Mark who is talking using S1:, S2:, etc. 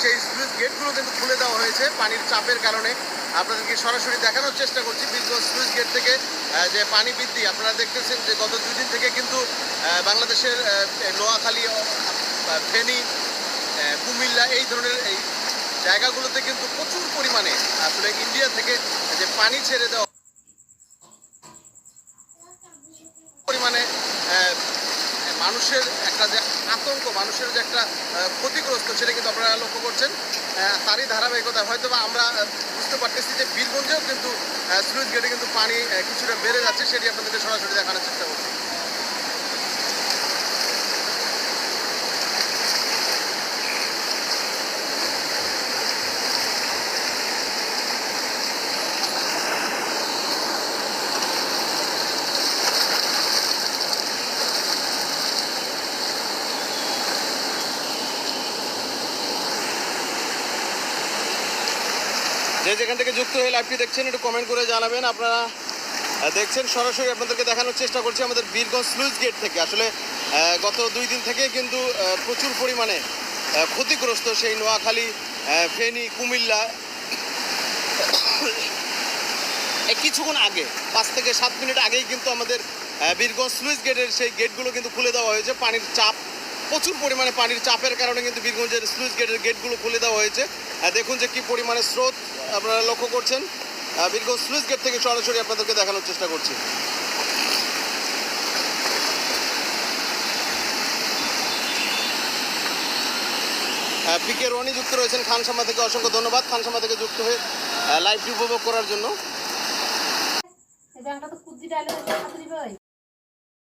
S1: সেই স্লুইস গেটগুলো কিন্তু খুলে দেওয়া হয়েছে পানির চাপের কারণে। আপনাদেরকে সরাসরি দেখানোর চেষ্টা করছি বীরগঞ্জ স্লুইস গেট থেকে যে পানি বৃদ্ধি আপনারা দেখতেছেন যে গত 2 দিন থেকে কিন্তু বাংলাদেশের নোয়াখালী, ফেনী, কুমিল্লা এই ধরনের এই জায়গাগুলোতে কিন্তু প্রচুর পরিমাণে আসলে ইন্ডিয়া থেকে যে পানি ছেড়ে দেওয়া পরিমাণে মানুষের একটা যে আতঙ্ক, মানুষের যে একটা ক্ষতিগ্রস্ত, সেটা কিন্তু আপনারা লক্ষ্য করছেন। তারই ধারাবাহিকতা হয়তো বা আমরা বুঝতে পারতেছি যে বীরগঞ্জেও কিন্তু স্লুইস গেটে কিন্তু পানি কিছুটা বেড়ে যাচ্ছে, সেটি আপনাদেরকে সরাসরি দেখানোর চেষ্টা করছি। যে যেখান থেকে যুক্ত হয়ে লাইভটি দেখছেন একটু কমেন্ট করে জানাবেন। আপনারা দেখছেন সরাসরি আপনাদেরকে দেখানোর চেষ্টা করছি আমাদের বীরগঞ্জ স্লুইস গেট থেকে। আসলে গত 2 দিন থেকে কিন্তু প্রচুর পরিমাণে ক্ষতিগ্রস্ত সেই নোয়াখালী, ফেনী, কুমিল্লা। কিছুক্ষণ আগে 5 থেকে 7 মিনিট আগেই কিন্তু আমাদের বীরগঞ্জ স্লুইস গেটের সেই গেটগুলো কিন্তু খুলে দেওয়া হয়েছে। পানির চাপ, প্রচুর পরিমাণে পানির চাপের কারণে কিন্তু বীরগঞ্জের স্লুইস গেটের গেটগুলো খুলে দেওয়া হয়েছে। দেখুন যে কী পরিমাণে স্রোত আপনারা লক্ষ্য করছেন। বীরগঞ্জ স্লুইস গেট থেকে সরাসরি আপনাদেরকে দেখানোর চেষ্টা করছি। পিকে রনি যুক্ত রয়েছেন খানসামা থেকে, অসংখ্য ধন্যবাদ খানসামা থেকে যুক্ত হয়ে লাইভটি উপভোগ করার জন্য।